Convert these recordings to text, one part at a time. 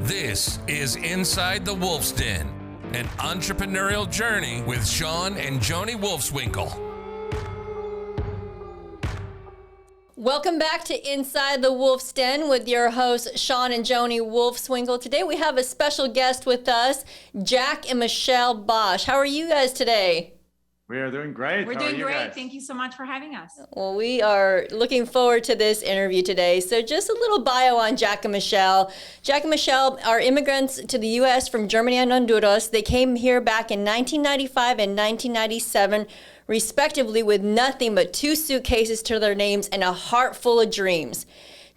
This is Inside the Wolf's Den, an entrepreneurial journey with Shawn and Joni Wolfswinkle. Welcome back to Inside the Wolf's Den with your hosts, Shawn and Joni Wolfswinkle. Today we have a special guest with us, Jack and Michelle Bosch. How are you guys today? We are doing great. We're How are doing you great. guys? Thank you so much for having us. Well, we are looking forward to this interview today. So just a little bio on Jack and Michelle. Jack and Michelle are immigrants to the U.S. from Germany and Honduras. They came here back in 1995 and 1997, respectively, with nothing but 2 suitcases to their names and a heart full of dreams.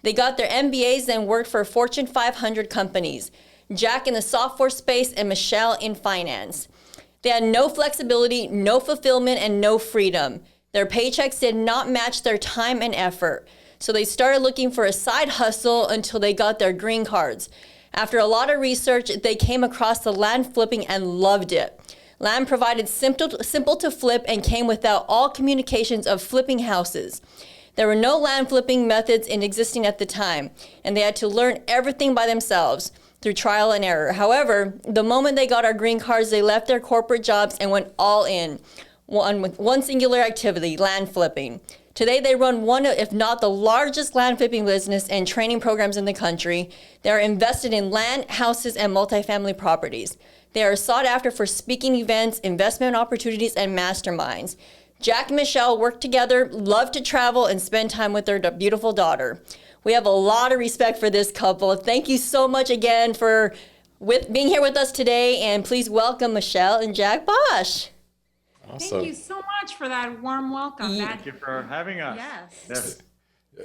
They got their MBAs and worked for Fortune 500 companies. Jack in the software space and Michelle in finance. They had no flexibility, no fulfillment, and no freedom. Their paychecks did not match their time and effort. So they started looking for a side hustle until they got their green cards. After a lot of research, they came across the land flipping and loved it. Land provided simple to flip and came without all communications of flipping houses. There were no land flipping methods in existing at the time, and they had to learn everything by themselves through trial and error. However, the moment they got our green cards, they left their corporate jobs and went all in with one singular activity, land flipping. Today, they run one, if not the largest land flipping business and training programs in the country. They are invested in land, houses, and multifamily properties. They are sought after for speaking events, investment opportunities, and masterminds. Jack and Michelle work together, love to travel, and spend time with their beautiful daughter. We have a lot of respect for this couple. Thank you so much again for being here with us today, and please welcome Michelle and Jack Bosch. Awesome. Thank you so much for that warm welcome. Thank you for having us. Yes.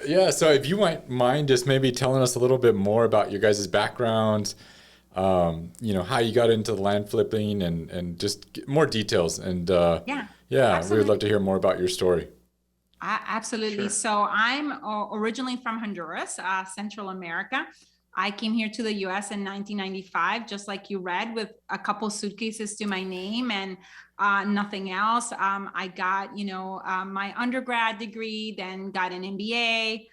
Yeah, so if you might mind just maybe telling us a little bit more about your guys' backgrounds, how you got into the land flipping and just more details. And we would love to hear more about your story. Absolutely. Sure. So I'm originally from Honduras, Central America. I came here to the U.S. in 1995, just like you read, with a couple suitcases to my name and nothing else. I got, my undergrad degree, then got an MBA,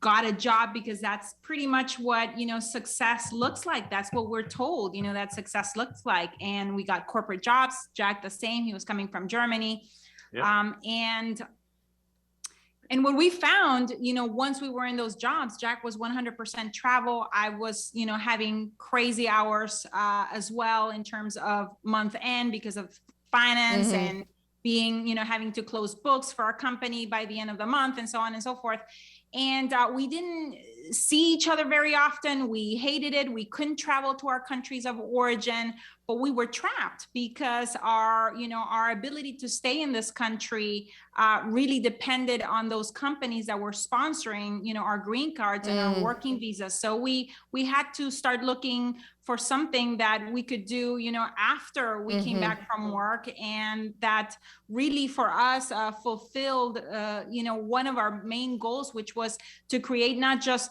got a job because that's pretty much what, success looks like. That's what we're told, that success looks like. And we got corporate jobs. Jack the same. He was coming from Germany. Yep. And what we found, once we were in those jobs, Jack was 100% travel. I was, having crazy hours as well in terms of month end because of finance and being, having to close books for our company by the end of the month and so on and so forth. And we didn't see each other very often. We hated it. We couldn't travel to our countries of origin, but we were trapped because our ability to stay in this country really depended on those companies that were sponsoring, our green cards and our working visas. So we had to start looking for something that we could do, after we came back from work, and that really for us fulfilled, one of our main goals, which was to create not just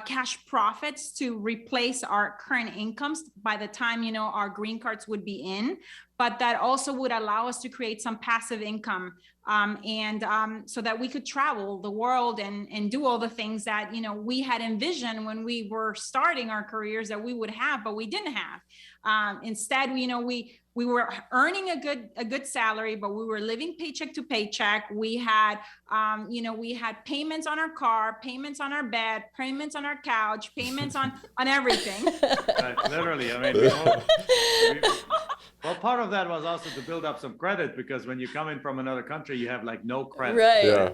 cash profits to replace our current incomes by the time, our green cards would be in, but that also would allow us to create some passive income so that we could travel the world and do all the things that, we had envisioned when we were starting our careers that we would have, but we didn't have. Instead, we were earning a good salary, but we were living paycheck to paycheck. We had, we had payments on our car, payments on our bed, payments on our couch, payments on everything. Literally, well, part of that was also to build up some credit, because when you come in from another country, you have like no credit. Right. Yeah.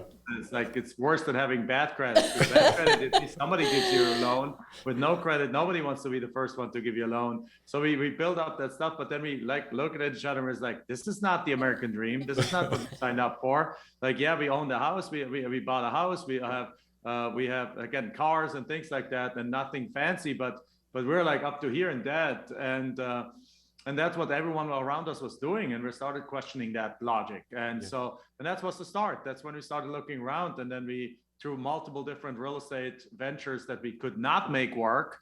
It's worse than having bad credit. With bad credit, if somebody gives you a loan. With no credit, nobody wants to be the first one to give you a loan. So we build up that stuff, but then we look at each other and it's like, this is not the American dream. This is not what we signed up for. Like, yeah, we own the house. We bought a house. We have again cars and things like that, and nothing fancy, but we're like up to here in debt, and that's what everyone around us was doing. And we started questioning that logic. And that was the start. That's when we started looking around. And then through multiple different real estate ventures that we could not make work,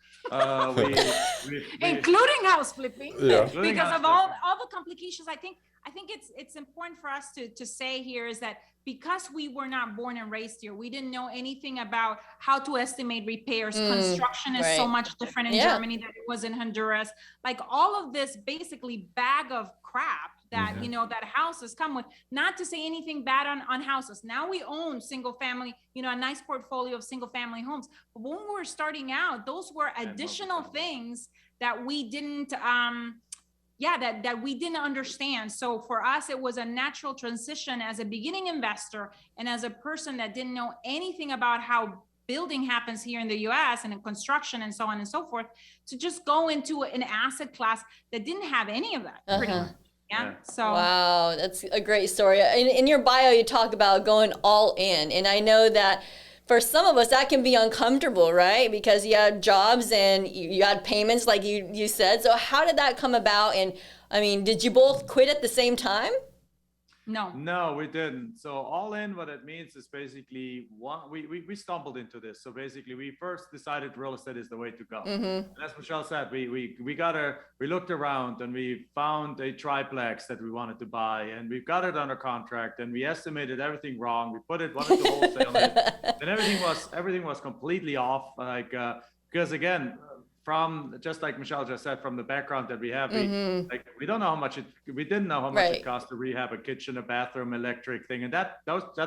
including house flipping, because of all the complications. I think I think it's important for us to say here is that because we were not born and raised here, we didn't know anything about how to estimate repairs. Construction is so much different in Germany than it was in Honduras. Like all of this basically bag of crap that, you know, that houses come with, not to say anything bad on houses. Now we own single family, you know, a nice portfolio of single family homes. But when we were starting out, those were additional things that we didn't, that we didn't understand. So for us, it was a natural transition as a beginning investor and as a person that didn't know anything about how building happens here in the US and in construction and so on and so forth, to just go into an asset class that didn't have any of that pretty much. Yeah. So wow, that's a great story. In your bio, you talk about going all in, and I know that for some of us that can be uncomfortable, right? Because you had jobs and you had payments, like you said. So how did that come about? And I mean, did you both quit at the same time? No, we didn't. So all in, what it means is basically we stumbled into this. So basically we first decided real estate is the way to go. And as Michelle said, we looked around and we found a triplex that we wanted to buy, and we've got it under contract, and we estimated everything wrong. We wanted to wholesale it, and everything was completely off. Like, because again, from just like Michelle just said, from the background that we have, we don't know how much we didn't know how much it cost to rehab a kitchen, a bathroom, electric thing, and that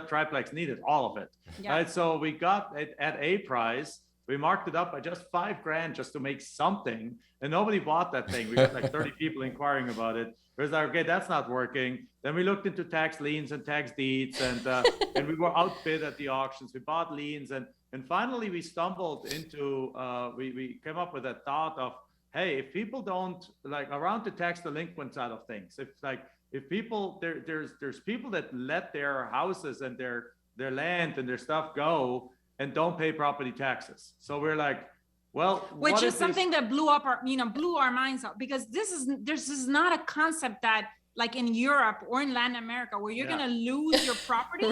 triplex needed all of it. Right? So we got it at a price. We marked it up by just $5,000 just to make something, and nobody bought that thing. We got like 30 people inquiring about it. It was like, okay, that's not working. Then we looked into tax liens and tax deeds, and we were outbid at the auctions. We bought liens, and finally we stumbled into, we came up with a thought of, hey, if people don't, like around the tax delinquent side of things, if people, there's people that let their houses and their land and their stuff go and don't pay property taxes. So we're like, well, which is something that blew our minds up, because this is not a concept that like in Europe or in Latin America where you're going to lose your property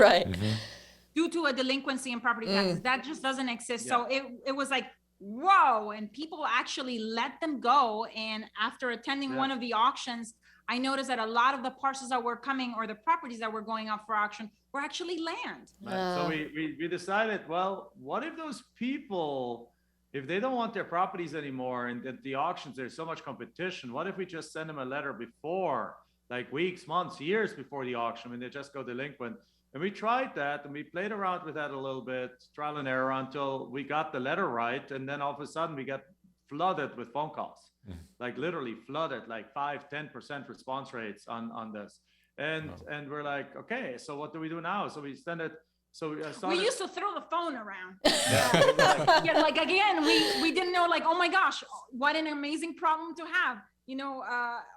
due to a delinquency in property taxes. That just doesn't exist. So it was like, whoa, and people actually let them go. And after attending one of the auctions, I noticed that a lot of the parcels that were coming, or the properties that were going up for auction, were actually land. So we decided, well, what if those people, if they don't want their properties anymore, and at the auctions there's so much competition, what if we just send them a letter before, like weeks, months, years before the auction, when they just go delinquent? And we tried that, and we played around with that a little bit, trial and error, until we got the letter right. And then all of a sudden we got flooded with phone calls, like literally flooded, like 5-10% response rates on this. And we're like, okay, so what do we do now? So we send it. So we used to throw the phone around. Like again, we didn't know, like, oh my gosh, what an amazing problem to have.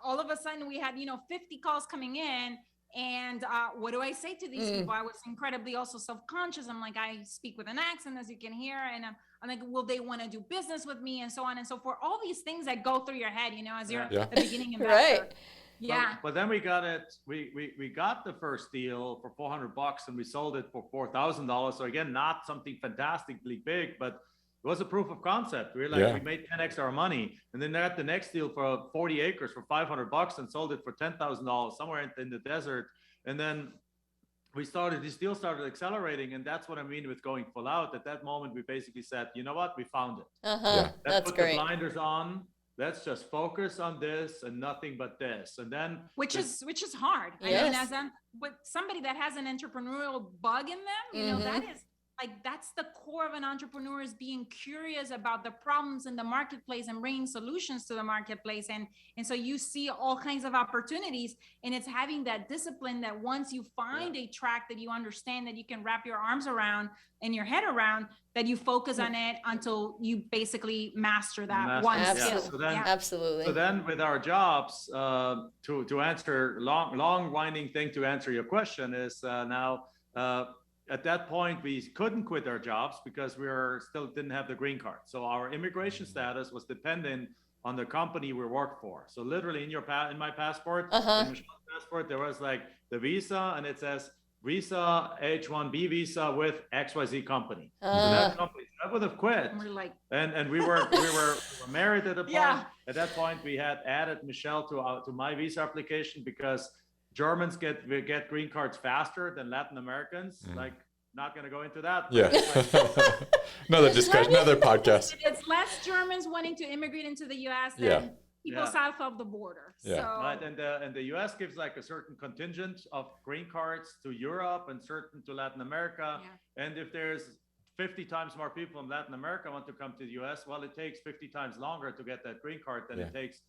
All of a sudden we had 50 calls coming in. And what do I say to these people? I was incredibly also self-conscious. I'm like, I speak with an accent, as you can hear. And I'm like, will they want to do business with me? And so on and so forth. All these things that go through your head, as you're the beginning investor. Right. Yeah. But then we got it. We got the first deal for $400, and we sold it for $4,000. So again, not something fantastically big, but it was a proof of concept. We were like, we made 10x our money, and then they got the next deal for 40 acres for $500 and sold it for $10,000 somewhere in the desert. And then this deal started accelerating, and that's what I mean with going full out. At that moment, we basically said, you know what, we found it. That's put great. The blinders on. Let's just focus on this and nothing but this. And then which is hard. Yes. I mean, with somebody that has an entrepreneurial bug in them, that is like, that's the core of an entrepreneur, is being curious about the problems in the marketplace and bringing solutions to the marketplace. And so you see all kinds of opportunities, and it's having that discipline that once you find a track that you understand, that you can wrap your arms around and your head around, that you focus on it until you basically master that one skill. Absolutely. So then with our jobs, to answer long winding thing to answer your question is now, at that point, we couldn't quit our jobs because we still didn't have the green card. So our immigration status was dependent on the company we worked for. So literally in my passport, in Michelle's passport, there was like the visa, and it says visa, H-1B visa with XYZ company. So that company, I would have quit. And we're like, and we were married at the point. At that point, we had added Michelle to my visa application, because Germans get green cards faster than Latin Americans. Like, not going to go into that. Yeah. Another discussion, another podcast. It's less Germans wanting to immigrate into the U.S. than Yeah. people south of the border. Yeah. So, Right, and the U.S. gives like a certain contingent of green cards to Europe and certain to Latin America. Yeah. And if there's 50 times more people in Latin America want to come to the U.S., well, it takes 50 times longer to get that green card than it takes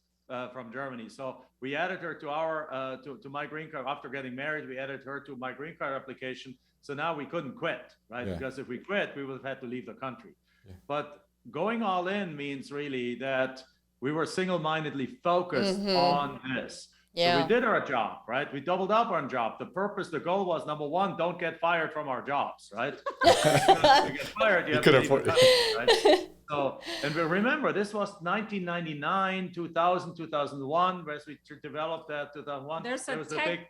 from Germany. So we added her to our to my green card after getting married. We added her to my green card application. So now we couldn't quit, right? Because if we quit, we would have had to leave the country. But going all in means really that we were single-mindedly focused on this. So we did our job, right? We doubled up on job. The purpose, the goal was, number one, don't get fired from our jobs, right? If you get fired, you have to leave the country, right? So, and we remember, this was 1999, 2000, 2001, whereas we developed that 2001. There was a big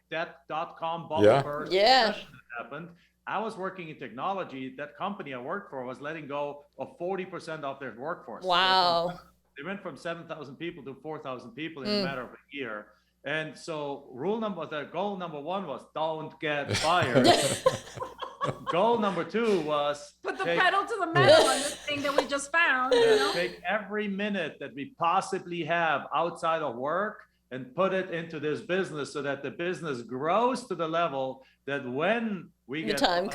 dot-com bubble burst that happened. I was working in technology. That company I worked for was letting go of 40% of their workforce. Wow. They went from 7,000 people to 4,000 people in a matter of a year. And so goal number one was don't get fired. Goal number two was put the pedal to the metal on this thing that we just found. Take every minute that we possibly have outside of work and put it into this business so that the business grows to the level that when we get when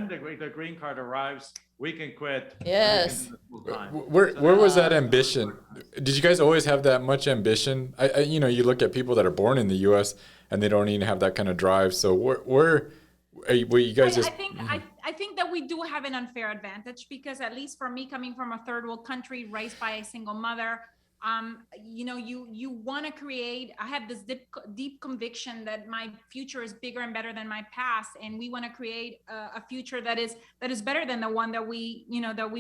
the green card arrives, we can quit. Yes. Where was that ambition? Did you guys always have that much ambition? You know, you look at people that are born in the U.S. and they don't even have that kind of drive. So where you guys just? I think that we do have an unfair advantage because, at least for me, coming from a third world country, raised by a single mother, you know, you want to create. I have this deep conviction that my future is bigger and better than my past, and we want to create a future that is better than the one that we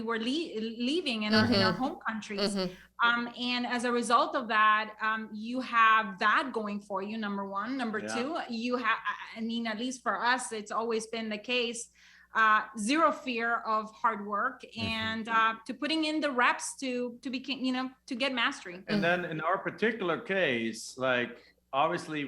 were leaving in our home countries. And as a result of that, you have that going for you. Number one. Number two, you have. I mean, at least for us, it's always been the case. Zero fear of hard work and to putting in the reps to get mastery. And then in our particular case, like obviously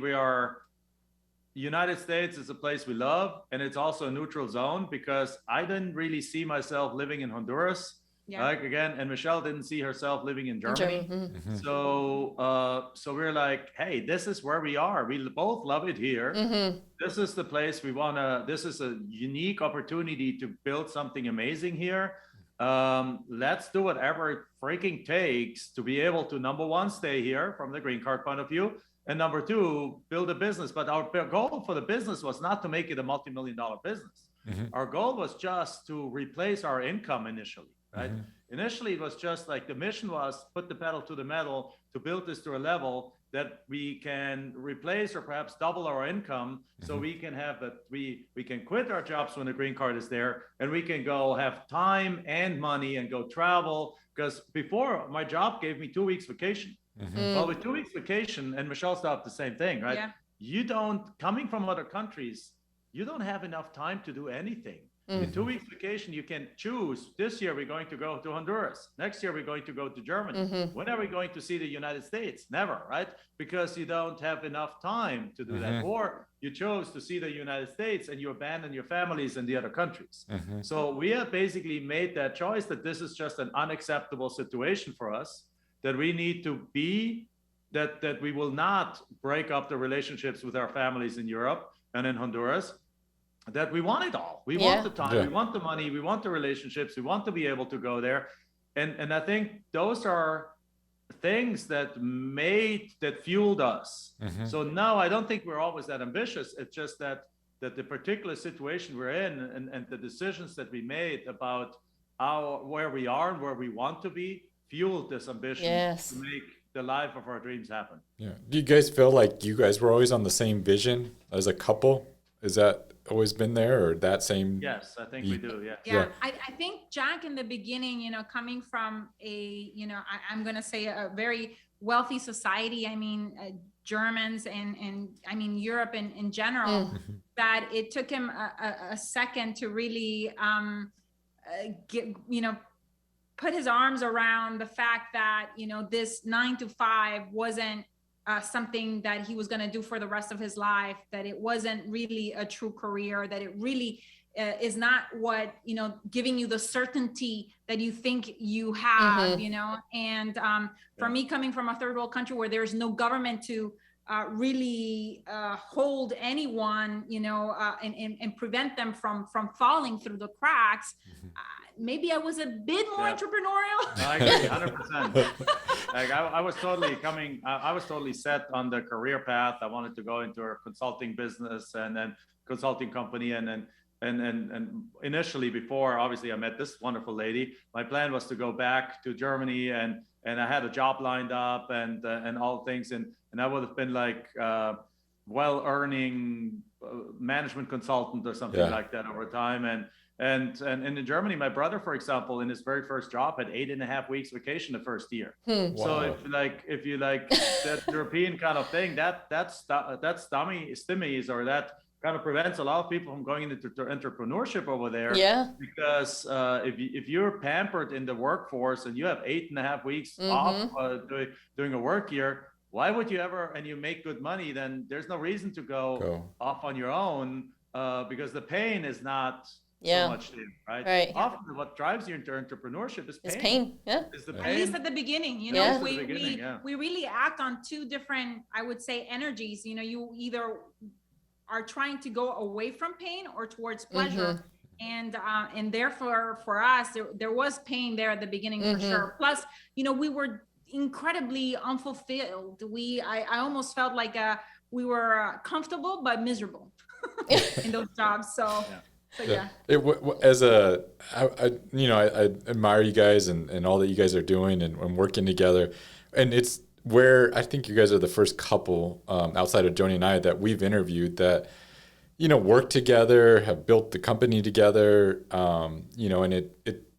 United States is a place we love, and it's also a neutral zone because I didn't really see myself living in Honduras. Like again, and Michelle didn't see herself living in Germany. So we're like, hey, this is where we are. We both love it here. This is the place we wanna. This is a unique opportunity to build something amazing here. Let's do whatever it freaking takes to be able to, number one, stay here from the green card point of view, and number two, build a business. But our goal for the business was not to make it a multi-million-dollar business. Our goal was just to replace our income initially. Right? Initially, it was just like the mission was put the pedal to the metal to build this to a level that we can replace or perhaps double our income, so we can have that we can quit our jobs when the green card is there, and we can go have time and money and go travel. Because before, my job gave me 2 weeks vacation. Well, with 2 weeks vacation, and Michelle stopped the same thing, right? You don't, coming from other countries, you don't have enough time to do anything. In 2 weeks vacation, you can choose. This year, we're going to go to Honduras. Next year, we're going to go to Germany. When are we going to see the United States? Never, right? Because you don't have enough time to do that. Or you chose to see the United States and you abandon your families in the other countries. So we have basically made that choice that this is just an unacceptable situation for us, that we need to be, that we will not break up the relationships with our families in Europe and in Honduras. That we want it all. We want the time, we want the money, we want the relationships, we want to be able to go there. And I think those are things that fueled us. So no, I don't think we're always that ambitious. It's just that the particular situation we're in and the decisions that we made about where we are and where we want to be fueled this ambition to make the life of our dreams happen. Yeah. Do you guys feel like you guys were always on the same vision as a couple? Is that always been there, or that same? Yes, I think we do. Yeah. I think Jack in the beginning, coming from I'm going to say a very wealthy society. I mean, Germans and I mean, Europe in general, that it took him a second to really put his arms around the fact that, this 9 to 5 wasn't something that he was going to do for the rest of his life, that it wasn't really a true career, that it really is not what, giving you the certainty that you think you have, and for me, coming from a third world country where there's no government to really hold anyone, and prevent them from falling through the cracks. Maybe I was a bit more entrepreneurial. I agree, 100%. Like I was totally set on the career path. I wanted to go into a consulting business and then consulting company, and initially, before obviously I met this wonderful lady, my plan was to go back to Germany, and I had a job lined up and all things, and I would have been like well-earning management consultant or something like that over time. And in Germany, my brother, for example, in his very first job, had 8.5 weeks vacation the first year. Wow. So if you like that European kind of thing, that's stimmies, or that kind of prevents a lot of people from going into entrepreneurship over there. Yeah. Because if you're pampered in the workforce and you have 8.5 weeks off doing a work year, why would you ever, and you make good money, then there's no reason to go off on your own, because the pain is not so much there, right? Often what drives you into entrepreneurship is pain. It's pain, Is the pain. At least at the beginning, we really act on two different, I would say, energies. You either are trying to go away from pain or towards pleasure. And therefore for us, there was pain there at the beginning for sure. Plus, we were incredibly unfulfilled. I almost felt like we were comfortable but miserable in those jobs. So yeah. I admire you guys and all that you guys are doing and working together, and it's where I think you guys are the first couple outside of Joni and I that we've interviewed that work together, have built the company together, and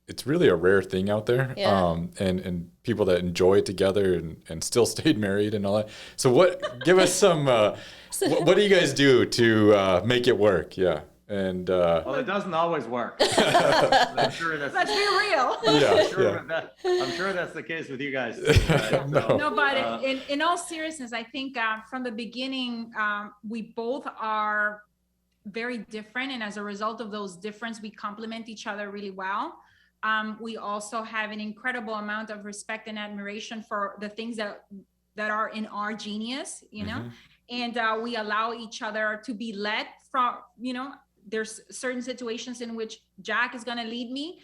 it's really a rare thing out there, and people that enjoy it together and still stayed married and all that. So give us some what do you guys do to make it work? And well, it doesn't always work. I'm sure let's be real. I'm sure that's the case with you guys too, right? No, but in all seriousness, I think from the beginning, we both are very different, and as a result of those differences, we complement each other really well. We also have an incredible amount of respect and admiration for the things that are in our genius, and we allow each other to be led from, there's certain situations in which Jack is going to lead me,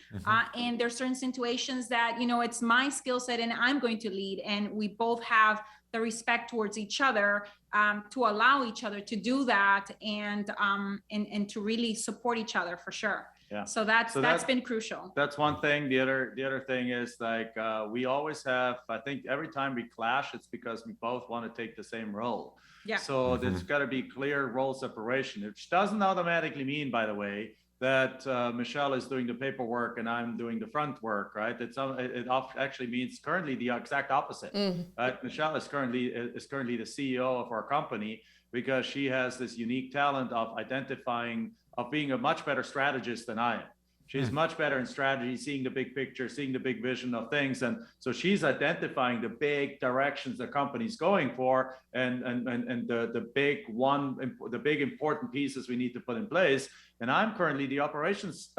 and there's certain situations that, it's my skill set and I'm going to lead, and we both have the respect towards each other to allow each other to do that, and to really support each other for sure. Yeah. So that's been crucial. That's one thing. The other thing is like we always have, I think every time we clash, it's because we both want to take the same role. Yeah. So there's got to be clear role separation, which doesn't automatically mean, by the way, that Michelle is doing the paperwork and I'm doing the front work, right? It actually means currently the exact opposite. Right? Michelle is currently the CEO of our company because she has this unique talent of being a much better strategist than I am. She's much better in strategy, seeing the big picture, seeing the big vision of things. And so she's identifying the big directions the company's going for and the big important pieces we need to put in place. And I'm currently the operations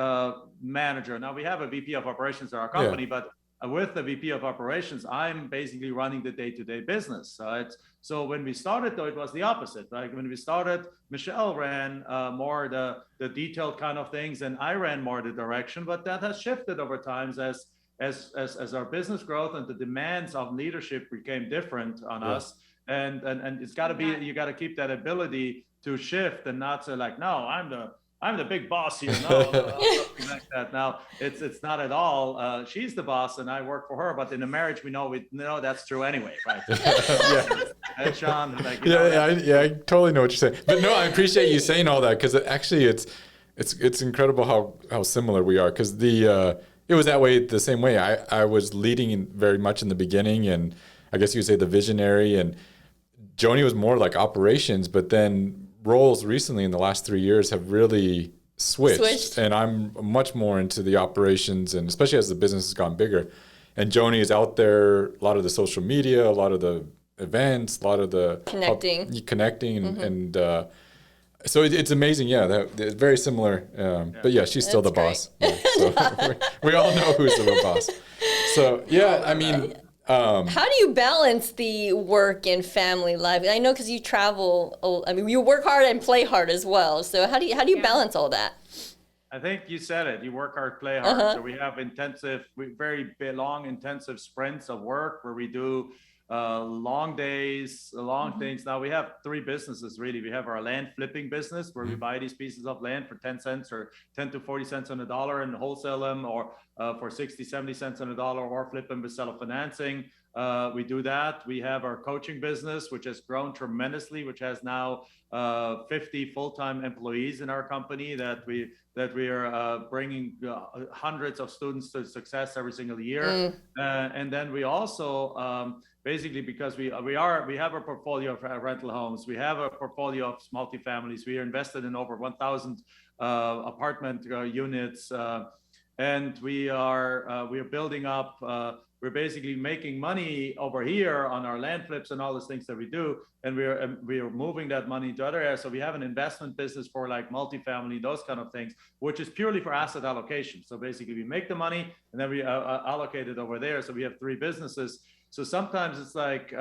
manager. Now we have a VP of operations at our company, but with the VP of operations, I'm basically running the day-to-day business. So when we started, though, it was the opposite. Like when we started, Michelle ran more the detailed kind of things, and I ran more the direction. But that has shifted over time as our business growth and the demands of leadership became different on us. And it's got to be, you got to keep that ability to shift and not say like, no, I'm the big boss here. No, something like that. Now it's not at all. She's the boss and I work for her, but in a marriage, we know that's true anyway, right? And Shawn, I totally know what you're saying. But no, I appreciate you saying all that, because actually it's incredible how similar we are. Because it was that way, the same way. I was leading very much in the beginning, and I guess you would say the visionary, and Joni was more like operations, but then roles recently in the last 3 years have really switched, and I'm much more into the operations, and especially as the business has gone bigger. And Joni is out there, a lot of the social media, a lot of the events, a lot of the connecting, and so it's amazing. Yeah, it's very similar. But yeah, she's still the boss. Yeah, so we all know who's the real boss. So yeah, I mean, how do you balance the work and family life? I know because you travel. I mean, you work hard and play hard as well. So how do you balance all that? I think you said it. You work hard, play hard. So we have very long, intensive sprints of work where we do long days, long things. Now we have 3 businesses really. We have our land flipping business where we buy these pieces of land for 10 cents or 10 to 40 cents on the dollar and wholesale them, or for 60, 70 cents on the dollar, or flip them with seller financing. We do that. We have our coaching business, which has grown tremendously, which has now 50 full-time employees in our company that we are bringing hundreds of students to success every single year. And then we also basically, because we have a portfolio of rental homes, we have a portfolio of multifamilies. We are invested in over 1,000 apartment units, and we are building up. We're basically making money over here on our land flips and all those things that we do, and we are moving that money to other areas. So we have an investment business for like multifamily, those kind of things, which is purely for asset allocation. So basically, we make the money and then we allocate it over there. So we have 3 businesses. So sometimes it's like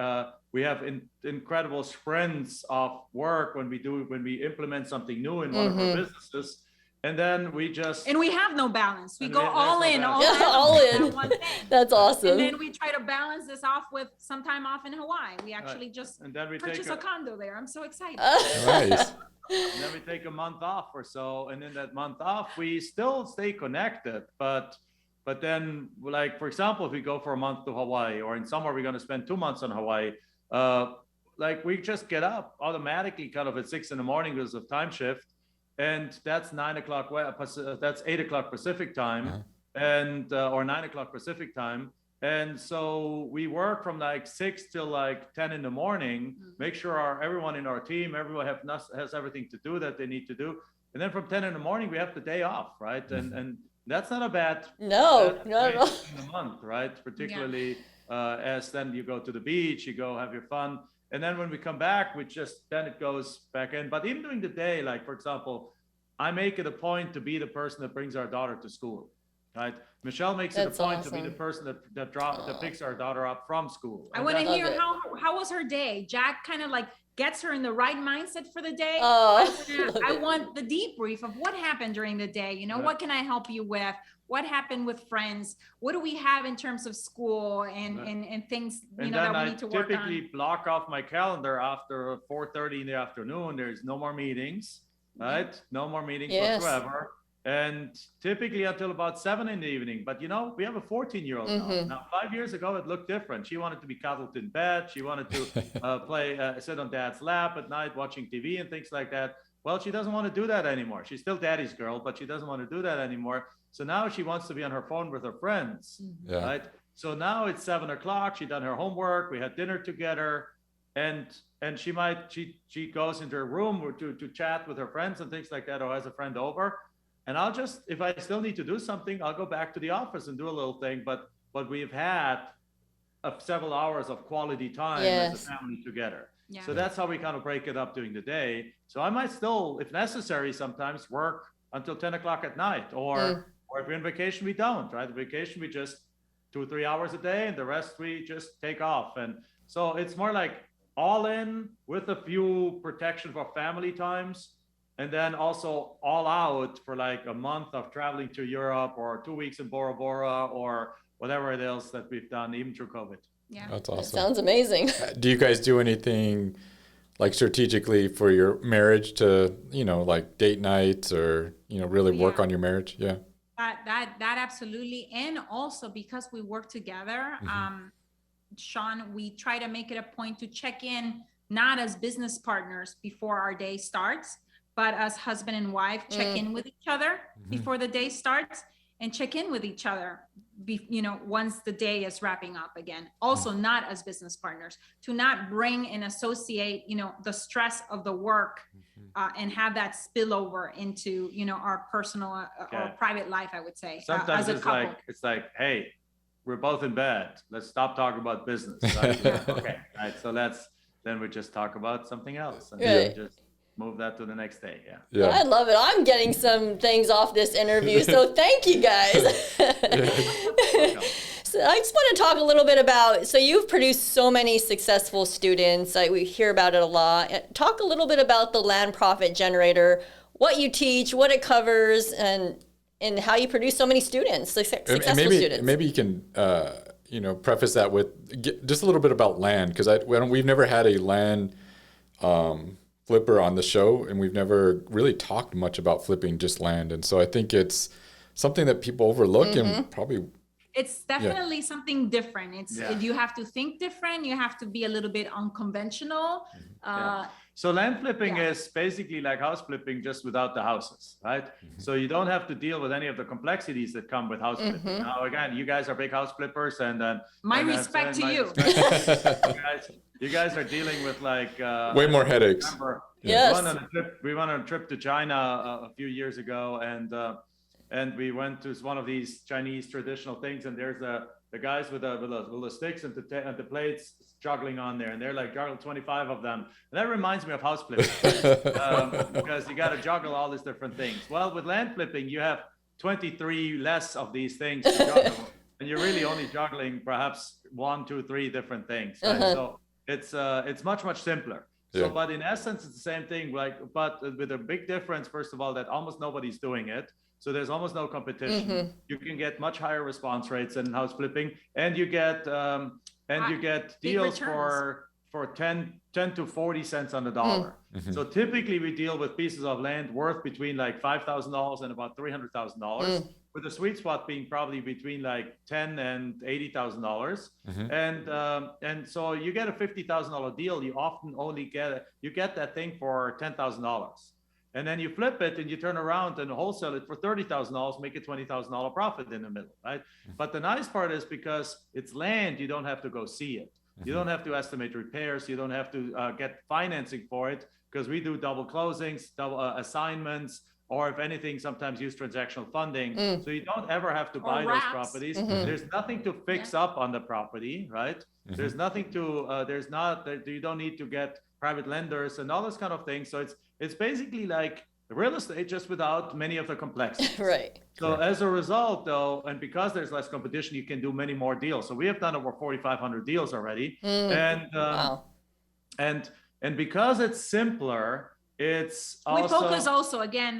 we have incredible sprints of work when we implement something new in one of our businesses. And then we have no balance. We go all in, all in. One thing. That's awesome. And then we try to balance this off with some time off in Hawaii. We actually just purchased a condo there. I'm so excited. Nice. And then we take a month off or so. And in that month off, we still stay connected. But then, like, for example, if we go for a month to Hawaii, or in summer, we're going to spend 2 months on Hawaii, like we just get up automatically kind of at 6 a.m. because of time shift. And that's 9 o'clock. That's 8 o'clock Pacific time, and or 9 o'clock Pacific time. And so we work from like 6 till like 10 in the morning. Make sure everyone in our team, everyone has everything to do that they need to do. And then from 10 in the morning, we have the day off, right? And that's not a bad not at all in a month, right? Particularly as then you go to the beach, you go have your fun. And then when we come back, then it goes back in. But even during the day, like, for example, I make it a point to be the person that brings our daughter to school, right? Michelle makes it a point to be the person that picks our daughter up from school. I want to hear how was her day? Jack kind of like gets her in the right mindset for the day. I want the debrief of what happened during the day. You know, what can I help you with? What happened with friends? What do we have in terms of school and things, that we need to work on? I typically block off my calendar after 4:30 in the afternoon. There's no more meetings, right? No more meetings whatsoever. And typically until about 7 in the evening. But, we have a 14-year-old now. Now, 5 years ago, it looked different. She wanted to be cuddled in bed. She wanted to sit on dad's lap at night watching TV and things like that. Well, she doesn't want to do that anymore. She's still daddy's girl, but she doesn't want to do that anymore. So now she wants to be on her phone with her friends, right? So now it's 7 o'clock. She done her homework. We had dinner together, and she goes into her room to chat with her friends and things like that, or has a friend over. And I'll just, if I still need to do something, I'll go back to the office and do a little thing. But we've had several hours of quality time as a family together. Yeah. So that's how we kind of break it up during the day. So I might still, if necessary, sometimes work until 10 o'clock at night, or if we're on vacation, we don't, right? The vacation, we just 2 or 3 hours a day, and the rest we just take off. And so it's more like all in with a few protection for family times, and then also all out for like a month of traveling to Europe, or 2 weeks in Bora Bora, or whatever it is that we've done, even through COVID. Yeah, that's awesome. That sounds amazing. Do you guys do anything like strategically for your marriage to, like date nights, or, really work on your marriage? Yeah. That absolutely. And also because we work together, Shawn, we try to make it a point to check in, not as business partners before our day starts, but as husband and wife, check in with each other before the day starts, and check in with each other, once the day is wrapping up again. Also not as business partners, to not bring and associate, the stress of the work and have that spill over into, our personal or private life, I would say. Sometimes as a couple. it's like, hey, we're both in bed. Let's stop talking about business. Right? Okay. Right. So then we just talk about something else and just move that to the next day. Yeah. I love it. I'm getting some things off this interview. So thank you guys. So I just want to talk a little bit about, so you've produced so many successful students. We hear about it a lot. Talk a little bit about the Land Profit Generator, what you teach, what it covers, and how you produce so many students, successful students. Maybe you can, preface that with just a little bit about land, because we've never had a land flipper on the show, and we've never really talked much about flipping just land. And so I think it's something that people overlook and probably... It's definitely something different. You have to think different. You have to be a little bit unconventional. So land flipping is basically like house flipping, just without the houses, right? So you don't have to deal with any of the complexities that come with house flipping. Now, again, you guys are big house flippers, and my respect to you. You guys are dealing with like way more headaches. We went on a trip to China a few years ago, and we went to one of these Chinese traditional things, and there's the guys with the sticks and the plates juggling on there, and they're like juggle 25 of them. And that reminds me of house flipping, because you got to juggle all these different things. Well, with land flipping, you have 23 less of these things to juggle, and you're really only juggling perhaps 1, 2, 3 different things. Right? So it's much simpler. So, but in essence, it's the same thing. But with a big difference, first of all, that almost nobody's doing it. So there's almost no competition. You can get much higher response rates in house flipping, and you get deals for 10 to 40 cents on the dollar. So typically we deal with pieces of land worth between like $5,000 and about $300,000, with the sweet spot being probably between like $10,000 and $80,000. And so you get a $50,000 deal, you often only get that thing for $10,000. And then you flip it and you turn around and wholesale it for $30,000, make a $20,000 profit in the middle, right? But the nice part is, because it's land, you don't have to go see it. You don't have to estimate repairs. You don't have to get financing for it, because we do double closings, double assignments, or if anything, sometimes use transactional funding. So you don't ever have to buy those properties. There's nothing to fix up on the property, right? There's nothing to, you don't need to get private lenders and all this kind of thing. So it's basically like real estate, just without many of the complexities. Right. So as a result, though, and because there's less competition, you can do many more deals. So we have done over 4,500 deals already. And because it's simpler, it's also...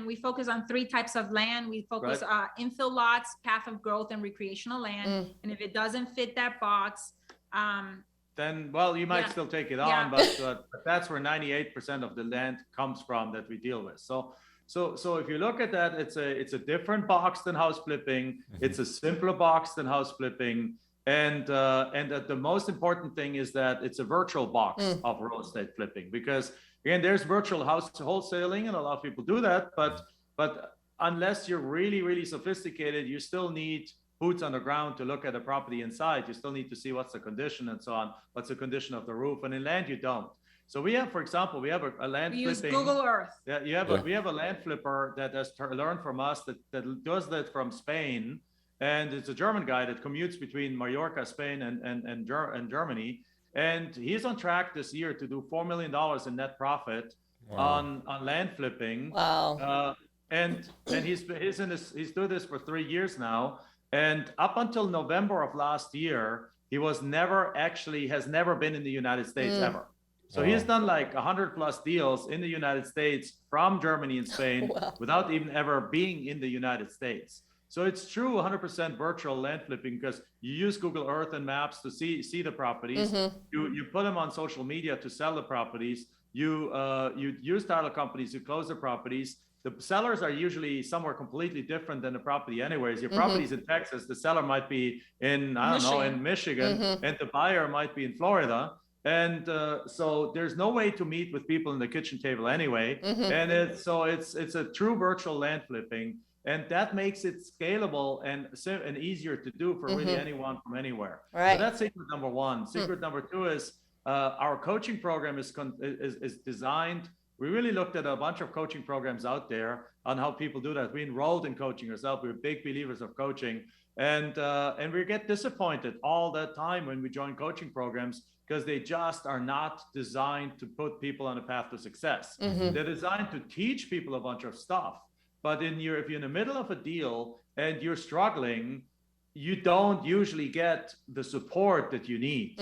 We focus on 3 types of land. We focus on infill lots, path of growth, and recreational land. And if it doesn't fit that box, then, well, you might still take it on, but that's where 98% of the land comes from that we deal with. So if you look at that, it's a different box than house flipping. It's a simpler box than house flipping. And the most important thing is that it's a virtual box of real estate flipping, because again, there's virtual house wholesaling, and a lot of people do that, but unless you're really, really sophisticated, you still need boots on the ground to look at a property inside. You still need to see what's the condition and so on, what's the condition of the roof. And in land, you don't. So we have, for example, we have a land flipping. Use Google Earth. Yeah, we have a land flipper that has learned from us that does that from Spain. And it's a German guy that commutes between Mallorca, Spain, and Germany. And he's on track this year to do $4 million in net profit on land flipping. Wow. And he's doing this for 3 years now. And up until November of last year, he has never been in the United States ever. So he's done like 100+ deals in the United States from Germany and Spain without even ever being in the United States. So it's true 100% virtual land flipping, because you use Google Earth and maps to see the properties. You put them on social media to sell the properties. You use title companies to close the properties. The sellers are usually somewhere completely different than the property anyways. Your property's in Texas, the seller might be in Michigan, and the buyer might be in Florida. And so there's no way to meet with people in the kitchen table anyway. And it's a true virtual land flipping. And that makes it scalable and easier to do for really anyone from anywhere. Right. So that's secret number 1. Secret number 2 is our coaching program is designed. We really looked at a bunch of coaching programs out there on how people do that. We enrolled in coaching ourselves. We're big believers of coaching. And we get disappointed all the time when we join coaching programs because they just are not designed to put people on a path to success. They're designed to teach people a bunch of stuff. But if you're in the middle of a deal and you're struggling, you don't usually get the support that you need,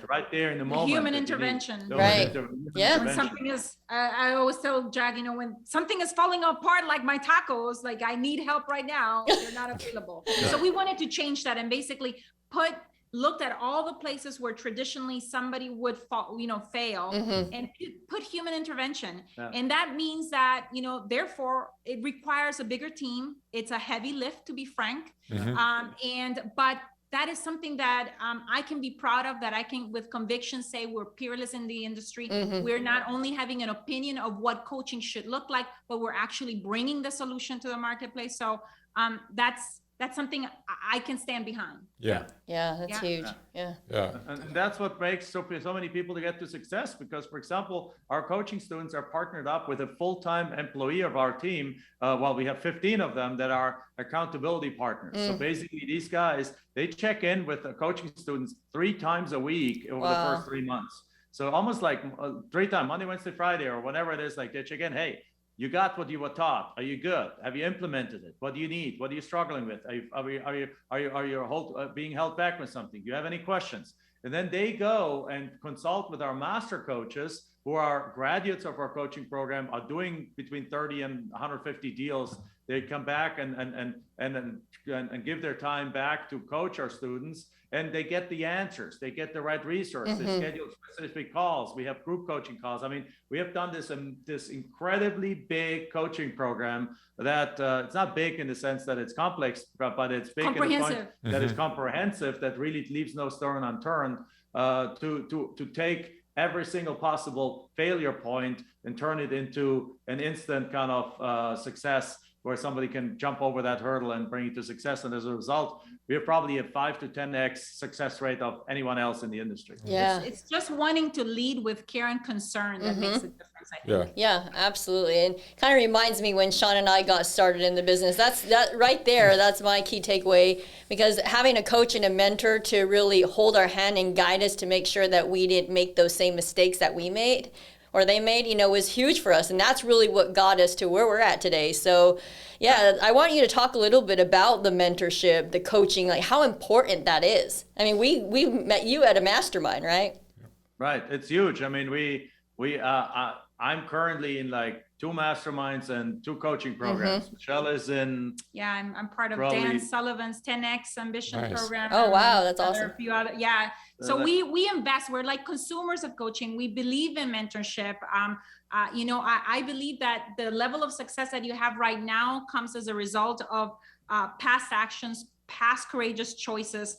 right there in the moment. Human intervention. Right. Yeah. When something is, I always tell Jack, when something is falling apart, like my tacos, like I need help right now, they're not available. So we wanted to change that and basically looked at all the places where traditionally somebody would fail and put human intervention. And that means that, therefore it requires a bigger team. It's a heavy lift, to be frank. But that is something that I can be proud of, that I can with conviction say we're peerless in the industry. We're not only having an opinion of what coaching should look like, but we're actually bringing the solution to the marketplace. So that's something I can stand behind. Yeah, that's huge. Yeah. And that's what makes so many people to get to success, because, for example, our coaching students are partnered up with a full-time employee of our team. We have 15 of them that are accountability partners. So basically these guys, they check in with the coaching students 3 times a week over the first 3 months. So almost like 3 times, Monday, Wednesday, Friday, or whenever it is, like they check in, hey, you got what you were taught. Are you good? Have you implemented it? What do you need? What are you struggling with? Are you being held back with something? Do you have any questions? And then they go and consult with our master coaches, who are graduates of our coaching program, are doing between 30 and 150 deals. They come back and give their time back to coach our students, and they get the answers. They get the right resources. They schedule specific calls. We have group coaching calls. I mean, we have done this incredibly big coaching program that it's not big in the sense that it's complex, but it's big in the point that it's comprehensive, that really leaves no stone unturned, to take every single possible failure point and turn it into an instant kind of success, where somebody can jump over that hurdle and bring it to success. And as a result, we have probably a 5 to 10x success rate of anyone else in the industry. Yeah. It's just wanting to lead with care and concern that makes a difference, I think. Yeah, absolutely. And kind of reminds me when Shawn and I got started in the business. That right there, that's my key takeaway, because having a coach and a mentor to really hold our hand and guide us to make sure that we didn't make those same mistakes that we made, or they made, was huge for us. And that's really what got us to where we're at today. So yeah, I want you to talk a little bit about the mentorship, the coaching, like how important that is. I mean, we met you at a mastermind, right? Right, it's huge. I mean, I'm currently in like 2 masterminds and 2 coaching programs. Michelle is in. Yeah, I'm part of Dan Sullivan's 10X Ambition program. Oh, wow, that's awesome. A few other, so we invest. We're like consumers of coaching. We believe in mentorship. I believe that the level of success that you have right now comes as a result of past actions, past courageous choices,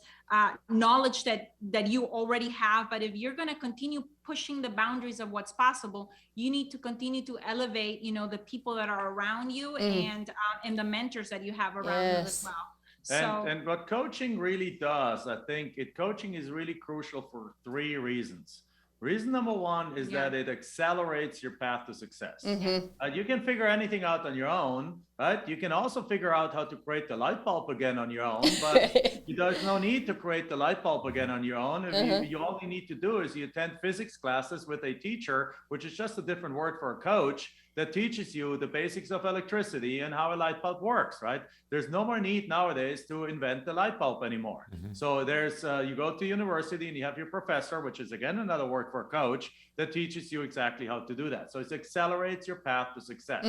knowledge that you already have. But if you're going to continue pushing the boundaries of what's possible, you need to continue to elevate, the people that are around you and the mentors that you have around you as well. And what coaching really does, I think coaching is really crucial for 3 reasons. Reason number 1 is that it accelerates your path to success. You can figure anything out on your own, right? You can also figure out how to create the light bulb again on your own, but there's no need to create the light bulb again on your own. You all you need to do is you attend physics classes with a teacher, which is just a different word for a coach, that teaches you the basics of electricity and how a light bulb works, right? There's no more need nowadays to invent the light bulb anymore. So there's, you go to university and you have your professor, which is again another word for coach, that teaches you exactly how to do that. So it accelerates your path to success.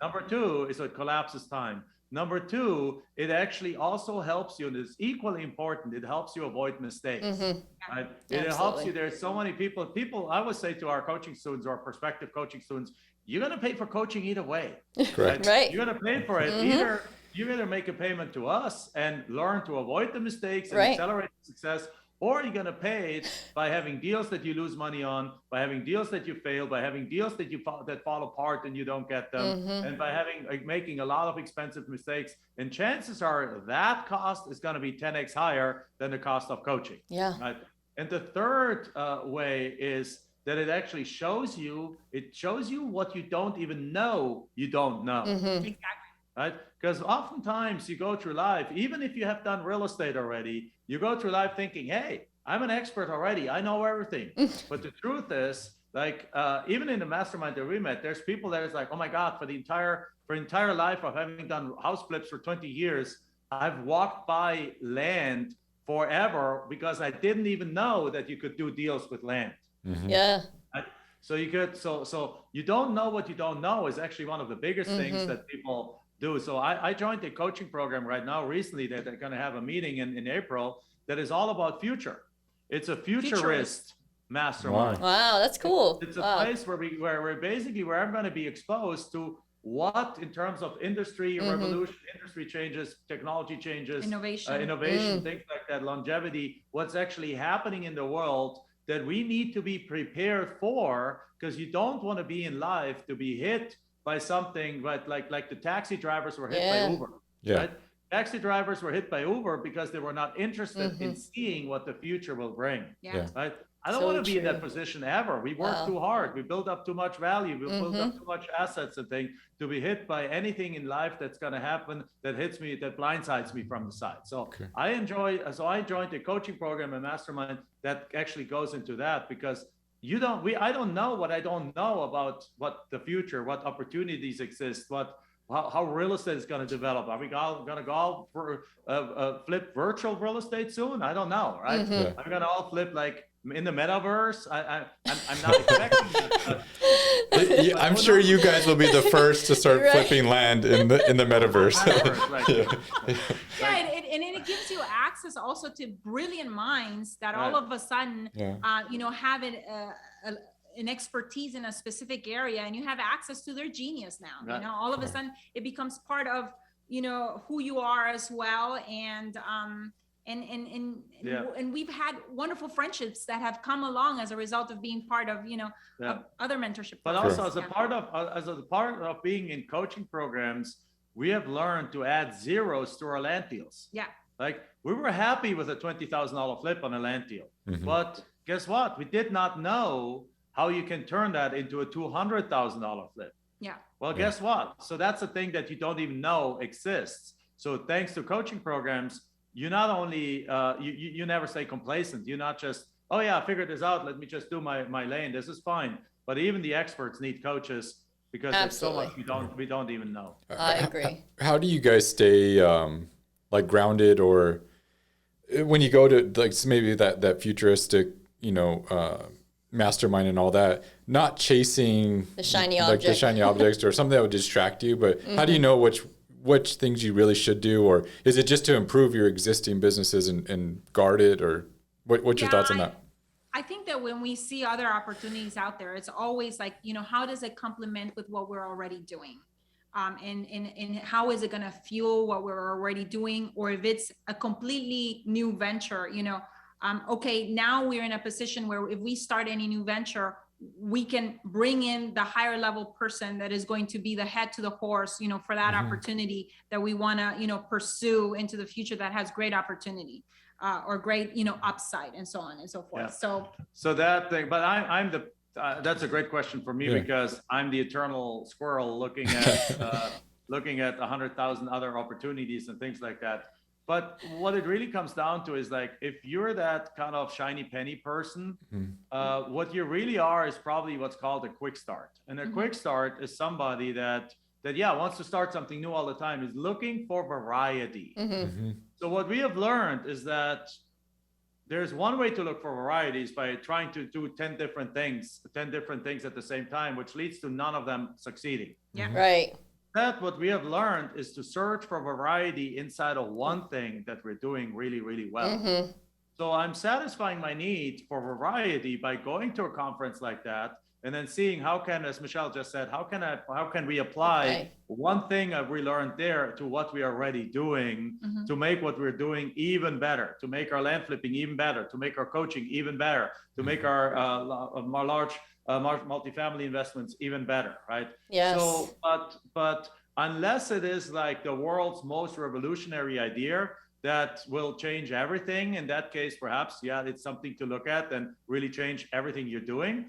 Number 2 is it collapses time. Number 2, it actually also helps you, and it's equally important, it helps you avoid mistakes. Right? It helps you. There's so many people, I would say to our coaching students or prospective coaching students, you're going to pay for coaching either way. Right? You're going to pay for it. Either you either make a payment to us and learn to avoid the mistakes and accelerate success, or you're going to pay it by having deals that you lose money on, by having deals that you fail, by having deals that fall apart and you don't get them, and by making a lot of expensive mistakes. And chances are that cost is going to be 10x higher than the cost of coaching. Right? And the third way is that it actually shows you what you don't even know you don't know. Exactly. Right? Because oftentimes you go through life, even if you have done real estate already, you go through life thinking, hey, I'm an expert already. I know everything. But the truth is, like, even in the mastermind that we met, there's people that is like, oh my God, for entire life of having done house flips for 20 years, I've walked by land forever because I didn't even know that you could do deals with land. Yeah. So you don't know what you don't know is actually one of the biggest things that people do. So I joined a coaching program right now recently that they're going to have a meeting in April that is all about future. It's a futurist mastermind. Wow, that's cool. It's a place where I'm going to be exposed to what, in terms of industry revolution, industry changes, technology changes, innovation, things like that, longevity, what's actually happening in the world that we need to be prepared for, because you don't want to be in life to be hit by something, but like the taxi drivers were hit by Uber. Right? Taxi drivers were hit by Uber because they were not interested in seeing what the future will bring. Right? I don't want to be in that position ever. We work too hard. We build up too much value. We build up too much assets and things to be hit by anything in life that's going to happen that hits me, that blindsides me from the side. So I joined a coaching program, a mastermind that actually goes into that, because I don't know what I don't know about what the future, what opportunities exist, how real estate is going to develop. Are we going to go for flip virtual real estate soon? I don't know, right? Are we going to all flip like in the metaverse? I'm not expecting that. I'm sure you guys will be the first to start flipping land in the metaverse. And it gives you access also to brilliant minds that all of a sudden, have an expertise in a specific area, and you have access to their genius now. You know, all of a sudden it becomes part of who you are as well, and we've had wonderful friendships that have come along as a result of being part of of other mentorship programs. But also as a part of being in coaching programs, we have learned to add zeros to our land deals. Like, we were happy with a $20,000 flip on a land deal, but guess what? We did not know how you can turn that into a $200,000 flip. Well, guess what? So that's the thing that you don't even know exists. So thanks to coaching programs, you not only you never stay complacent. You're not just, oh yeah, I figured this out, let me just do my lane, this is fine. But even the experts need coaches, because there's so much we don't even know. I agree. How do you guys stay like grounded, or when you go to like maybe that futuristic mastermind and all that, not chasing the shiny objects or something that would distract you, but how do you know which things you really should do, or is it just to improve your existing businesses and guard it, or what's your thoughts on that? I think that when we see other opportunities out there, it's always like, how does it complement with what we're already doing? And how is it going to fuel what we're already doing? Or if it's a completely new venture, okay, now we're in a position where if we start any new venture, we can bring in the higher level person that is going to be the head to the horse, for that opportunity that we want to, pursue into the future, that has great opportunity. Or great, upside, and so on and so forth. So that thing, but I'm the. That's a great question for me, because I'm the eternal squirrel looking at 100,000 other opportunities and things like that. But what it really comes down to is, like, if you're that kind of shiny penny person, what you really are is probably what's called a quick start. And a quick start is somebody that wants to start something new all the time, is looking for variety. So what we have learned is that there's one way to look for varieties by trying to do 10 different things at the same time, which leads to none of them succeeding. Right. That what we have learned is to search for variety inside of one thing that we're doing really, really well. So I'm satisfying my need for variety by going to a conference like that, and then seeing how can, as Michelle just said, how can we apply one thing that we learned there to what we are already doing, to make what we're doing even better, to make our land flipping even better, to make our coaching even better, to make our large multifamily investments even better, right? Yes. So, but unless it is like the world's most revolutionary idea, that will change everything. In that case, perhaps, yeah, it's something to look at and really change everything you're doing,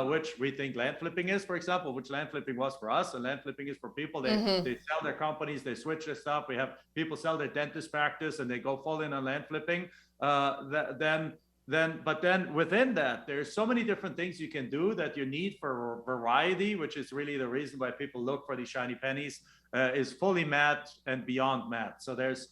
which we think land flipping is, for example, which land flipping was for us. And land flipping is for people. They sell their companies, they switch their stuff. We have people sell their dentist practice and they go full in on land flipping. But then within that, there's so many different things you can do that you need for variety, which is really the reason why people look for these shiny pennies, is fully mat and beyond mat. So there's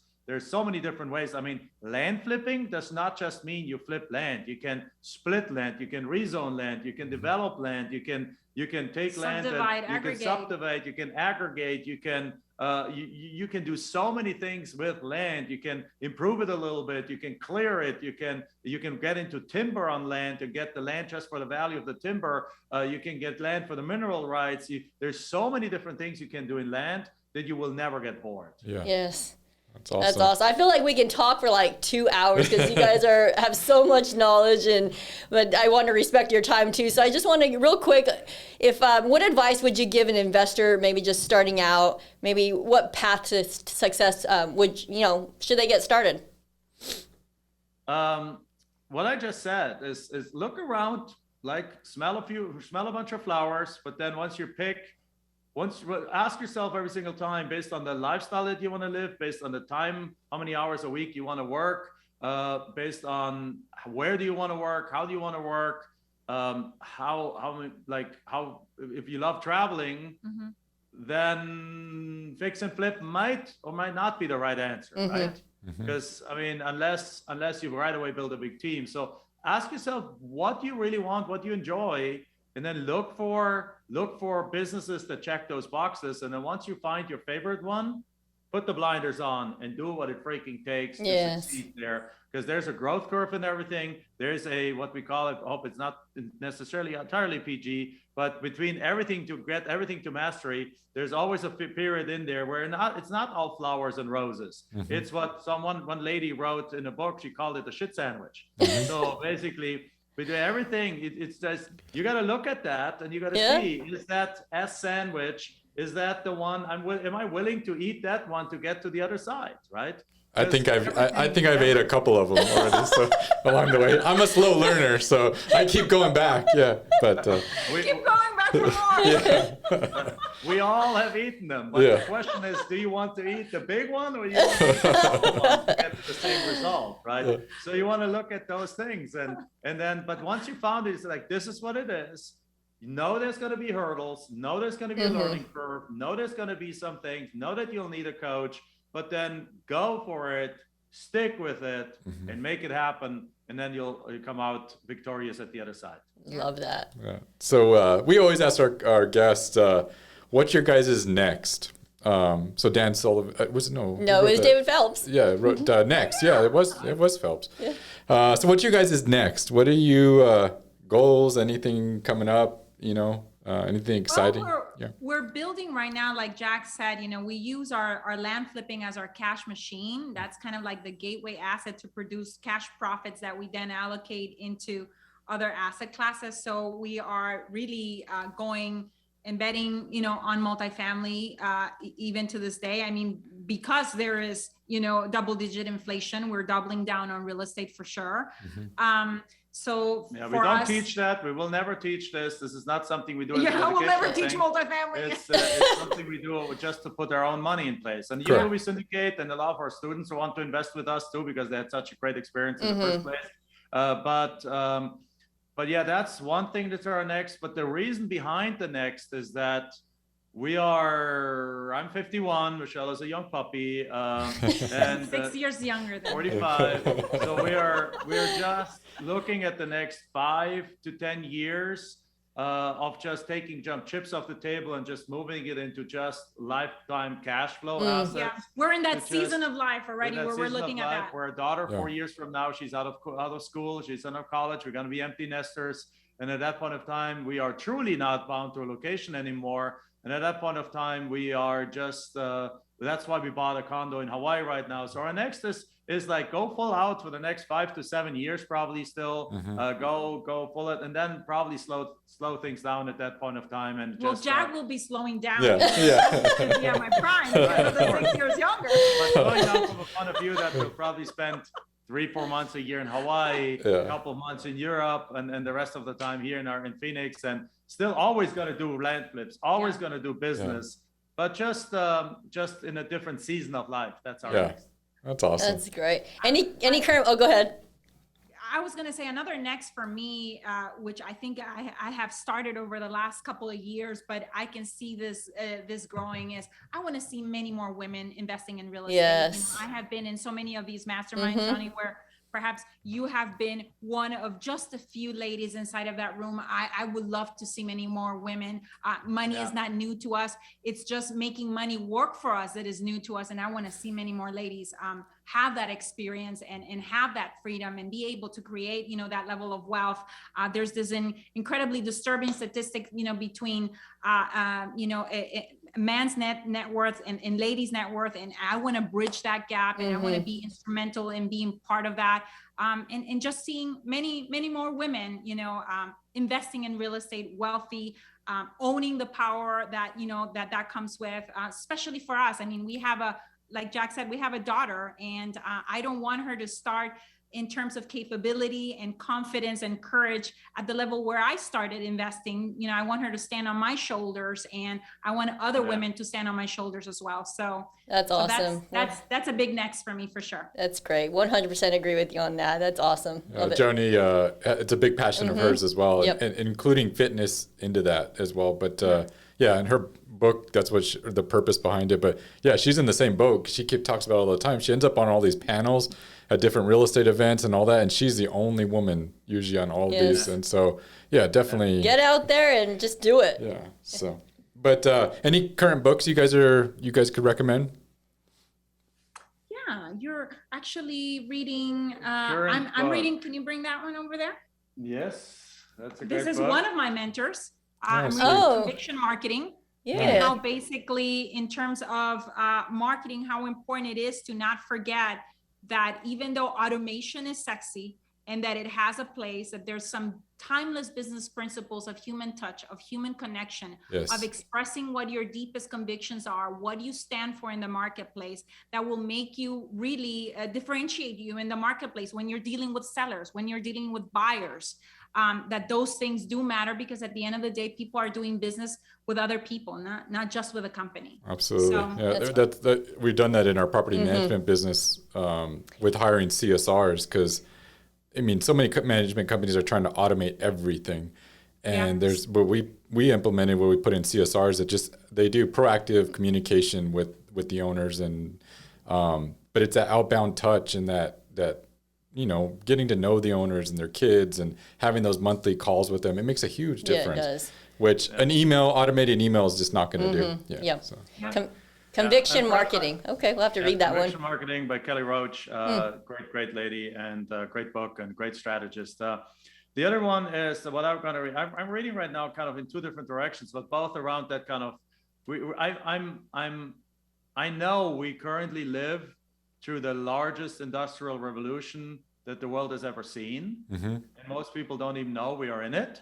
so many different ways. I mean, land flipping does not just mean you flip land. You can split land, you can rezone land, you can develop land, you can take land and you can subdivide, you can aggregate, you can do so many things with land. You can improve it a little bit, you can clear it, you can get into timber on land to get the land just for the value of the timber. You can get land for the mineral rights. There's so many different things you can do in land that you will never get bored. Yeah. Yes. That's awesome. That's awesome. I feel like we can talk for like 2 hours because you guys have so much knowledge, but I want to respect your time too. So I just want to real quick, what advice would you give an investor, maybe just starting out? Maybe what path to success should they get started? What I just said is look around, like smell a bunch of flowers, but then once you ask yourself every single time, based on the lifestyle that you want to live, based on the time, how many hours a week you want to work, based on where do you want to work, how do you want to work, if you love traveling, then fix and flip might or might not be the right answer, right? Because I mean, unless you right away build a big team. So ask yourself what you really want, what you enjoy, and then look for businesses that check those boxes. And then once you find your favorite one, put the blinders on and do what it freaking takes to succeed there. Because there's a growth curve in everything. There's what we call it, I hope it's not necessarily entirely PG, but between everything to get everything to mastery, there's always a period in there where it's not all flowers and roses. It's what one lady wrote in a book. She called it the shit sandwich. So basically, between everything, it's just, you got to look at that and you got to see, is that S sandwich, is that the one am I willing to eat that one to get to the other side, right? I think I've ate a couple of them already, so along the way. I'm a slow learner, so I keep going back. Yeah, but keep going back for more. We all have eaten them. But the question is, do you want to eat the big one or you want to eat the small one to get to the same result, right? Yeah. So you want to look at those things, and then, but once you found it, it's like, this is what it is. Know there's going to be hurdles. Know there's going to be a learning curve. Know there's going to be some things. Know that you'll need a coach. But then go for it, stick with it, and make it happen, and then you'll come out victorious at the other side. Love that. Yeah. So we always ask our guests, what's your guys' next? So Dan Sullivan, it was David Phelps. Yeah, wrote next. Yeah, it was Phelps. Yeah. So what's your guys' next? What are you goals? Anything coming up? Anything exciting? Well, we're building right now, like Jack said, we use our land flipping as our cash machine. That's kind of like the gateway asset to produce cash profits that we then allocate into other asset classes. So we are really embedding, on multifamily, even to this day. I mean, because there is, double-digit inflation, we're doubling down on real estate for sure. So we don't teach that. We will never teach this. This is not something we do. We'll never teach multifamily. It's something we do just to put our own money in place. And we syndicate, and a lot of our students who want to invest with us too, because they had such a great experience in the first place. But yeah, that's one thing that's our next. But the reason behind the next is that I'm 51, Michelle is a young puppy, and 6 years younger than 45. So we're just looking at the next 5 to 10 years of just taking jump chips off the table and just moving it into just lifetime cash flow assets. Yeah, we're in that season of life already where we're looking at that. Where a daughter 4 years from now, she's out of school, she's out of college, we're going to be empty nesters. And at that point of time, we are truly not bound to a location anymore. And at that point of time, we are just, that's why we bought a condo in Hawaii right now. So our next is is like go full out for the next 5 to 7 years, probably still go full it, and then probably slow things down at that point of time. And well, just, Jack will be slowing down. Yeah. My prime because I'm 6 years younger. But going down from a point of view that we'll probably spend 3-4 months a year in Hawaii, a couple of months in Europe, and the rest of the time here in Phoenix, and still always going to do land flips, always going to do business, but just in a different season of life. That's our next. That's awesome. That's great. Any current? Oh, go ahead. I was going to say another next for me, which I think I have started over the last couple of years, but I can see this growing, is I want to see many more women investing in real estate. Yes. I have been in so many of these masterminds, Joni, where perhaps you have been one of just a few ladies inside of that room. I would love to see many more women. Money is not new to us. It's just making money work for us that is new to us. And I want to see many more ladies have that experience and have that freedom and be able to create, that level of wealth. There's this incredibly disturbing statistic, between, a man's net worth and ladies' net worth. And I want to bridge that gap, and I want to be instrumental in being part of that. And just seeing many more women, investing in real estate, wealthy, owning the power that, that comes with, especially for us. I mean, we have like Jack said, we have a daughter, and I don't want her to start in terms of capability and confidence and courage at the level where I started investing. I want her to stand on my shoulders, and I want other women to stand on my shoulders as well. So that's awesome. That's a big next for me for sure. That's great. 100% agree with you on that. That's awesome. Love it. Joni, it's a big passion of hers as well, and including fitness into that as well. But and her book, that's what the purpose behind it. But yeah, she's in the same boat. She talks about it all the time. She ends up on all these panels at different real estate events and all that, and she's the only woman usually on all of these. And so definitely get out there and just do it. So but any current books you guys could recommend? You're actually reading I'm reading. Can you bring that one over there? Yes, that's a great This is book. one of my mentors. I'm Nice. reading Conviction Marketing. Yeah. And how basically in terms of marketing, how important it is to not forget that even though automation is sexy and that it has a place, that there's some timeless business principles of human touch, of human connection, of expressing what your deepest convictions are, what you stand for in the marketplace, that will make you really differentiate you in the marketplace when you're dealing with sellers, when you're dealing with buyers. That those things do matter, because at the end of the day, people are doing business with other people, not just with a company. Absolutely. So, we've done that in our property management business with hiring CSRs, because so many management companies are trying to automate everything. And but we implemented where we put in CSRs that they do proactive communication with the owners, and but it's that outbound touch and that getting to know the owners and their kids and having those monthly calls with them. It makes a huge difference. Yeah, it does. Which an automated email is just not going to do. So. Conviction Marketing. Okay, we'll have to read that one. Conviction Marketing by Kelly Roach. Great lady, and great book and great strategist. The other one is what I'm going to read. I'm reading right now kind of in two different directions, but both around that kind of, I know we currently live through the largest industrial revolution that the world has ever seen. And most people don't even know we are in it.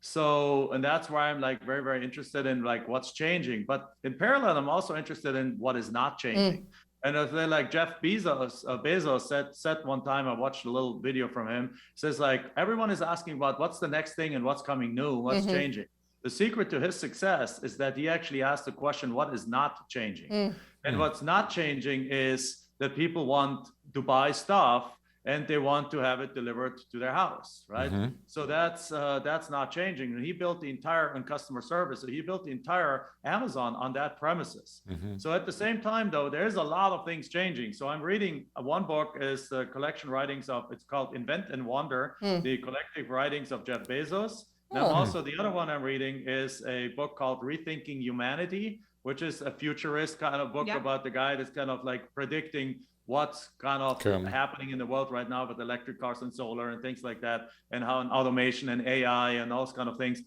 So, and that's why I'm like very, very interested in like what's changing. But in parallel, I'm also interested in what is not changing. And if they like Jeff Bezos said one time, I watched a little video from him, says like, everyone is asking about what's the next thing and what's coming new, what's changing. The secret to his success is that he actually asked the question, what is not changing? And what's not changing is that people want to buy stuff and they want to have it delivered to their house, right? So that's not changing. And he built the entire customer service. So he built the entire Amazon on that premises. So at the same time, though, there's a lot of things changing. So I'm reading one book is the collection writings it's called Invent and Wonder, the collective writings of Jeff Bezos. Now also the other one I'm reading is a book called Rethinking Humanity, which is a futurist kind of book about the guy that's kind of like predicting what's kind of happening in the world right now with electric cars and solar and things like that, and how automation and AI and those kind of things,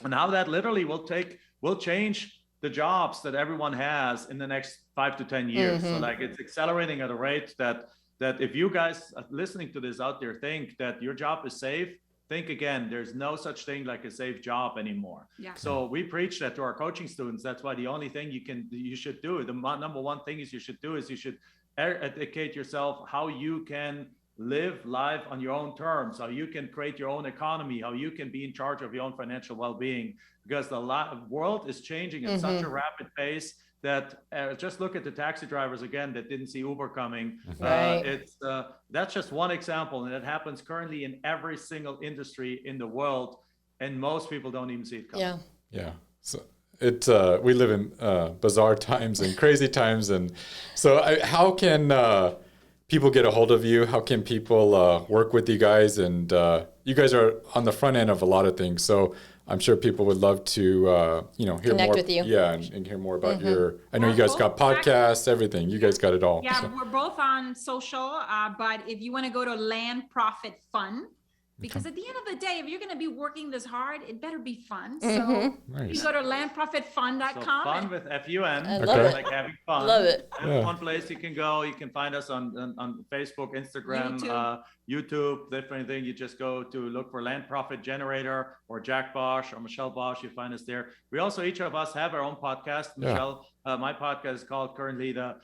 and how that literally will change the jobs that everyone has in the next 5 to 10 years. So like it's accelerating at a rate that that if you guys listening to this out there think that your job is safe, think again. There's no such thing like a safe job anymore. Yeah. So we preach that to our coaching students. That's why the only thing you should do, the number one thing you should educate yourself how you can live life on your own terms, how you can create your own economy, how you can be in charge of your own financial well-being, because the world is changing at such a rapid pace that just look at the taxi drivers again that didn't see Uber coming. Right. That's just one example, and it happens currently in every single industry in the world, and most people don't even see it coming. Yeah. So we live in bizarre times and crazy times, and so how can people get a hold of you? How can people work with you guys? And you guys are on the front end of a lot of things, so I'm sure people would love to, hear Connect more. with you. Yeah, and hear more about I know you guys got podcasts, everything. You guys got it all. Yeah, so. we're both on social, but if you want to go to Land Profit Fund, because at the end of the day, if you're going to be working this hard, it better be fun. So Nice. you go to landprofitfund.com. So fun with FUN. I love it. Like having fun. Love it. That's one place you can go. You can find us on Facebook, Instagram, YouTube, different thing. You just go to look for Land Profit Generator or Jack Bosch or Michelle Bosch. You find us there. We also, each of us have our own podcast. Michelle, my podcast is called currently the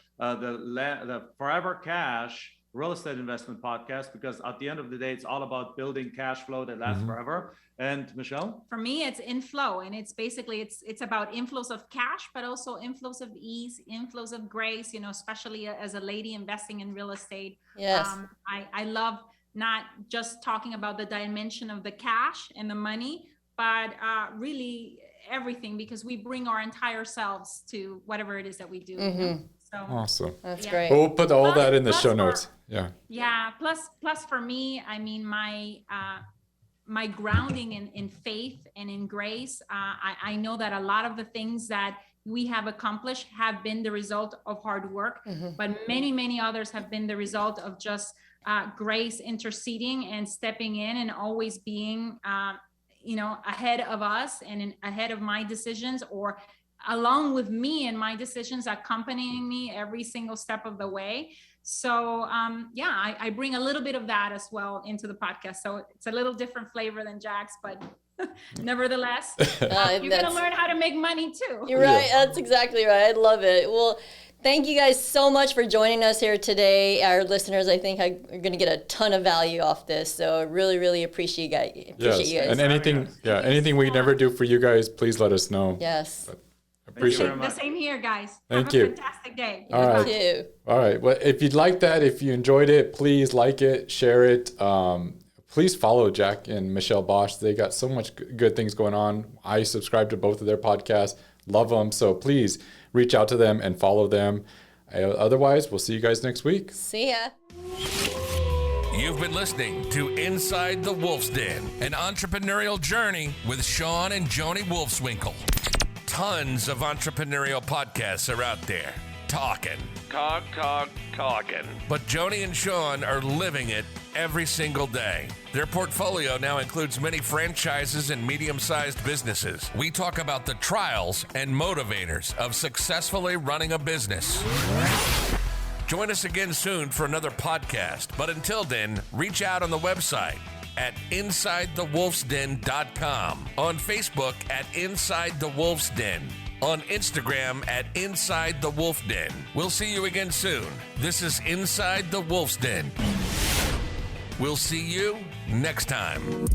Forever Cash Real Estate Investment Podcast, because at the end of the day, it's all about building cash flow that lasts forever. And Michelle? For me, it's InFLOW, and it's basically it's about inflows of cash, but also inflows of ease, inflows of grace. Especially as a lady investing in real estate. Yes. I love not just talking about the dimension of the cash and the money, but really everything, because we bring our entire selves to whatever it is that we do. So Awesome. That's great. We'll put all that in the Plus show notes. Yeah. Plus for me, I mean, my grounding in faith and in grace, I know that a lot of the things that we have accomplished have been the result of hard work, but many others have been the result of just grace interceding and stepping in and always being ahead of us and ahead of my decisions, or along with me and my decisions, accompanying me every single step of the way. So I bring a little bit of that as well into the podcast. So it's a little different flavor than Jack's, but nevertheless, you're going to learn how to make money too. You're right. That's exactly right. I love it. Well, thank you guys so much for joining us here today. Our listeners, I think, are going to get a ton of value off this. So I really appreciate you guys. And anything we never do for you guys, please let us know. Yes. Appreciate it. The same here, guys. Thank Have you. a fantastic day. All right. Too. All right. Well, if you'd like that, if you enjoyed it, please like it, share it. Please follow Jack and Michelle Bosch. They got so much good things going on. I subscribe to both of their podcasts. Love them. So please reach out to them and follow them. Otherwise, we'll see you guys next week. See ya. You've been listening to Inside the Wolf's Den, an entrepreneurial journey with Shawn and Joni Wolfswinkle. Tons of entrepreneurial podcasts are out there. Talking. But Joni and Shawn are living it every single day. Their portfolio now includes many franchises and medium-sized businesses. We talk about the trials and motivators of successfully running a business. Join us again soon for another podcast. But until then, reach out on the website at InsideTheWolf'sDen.com, on Facebook at Inside the Wolf's Den, on Instagram at Inside the Wolf Den. We'll see you again soon. This is Inside the Wolf's Den. We'll see you next time.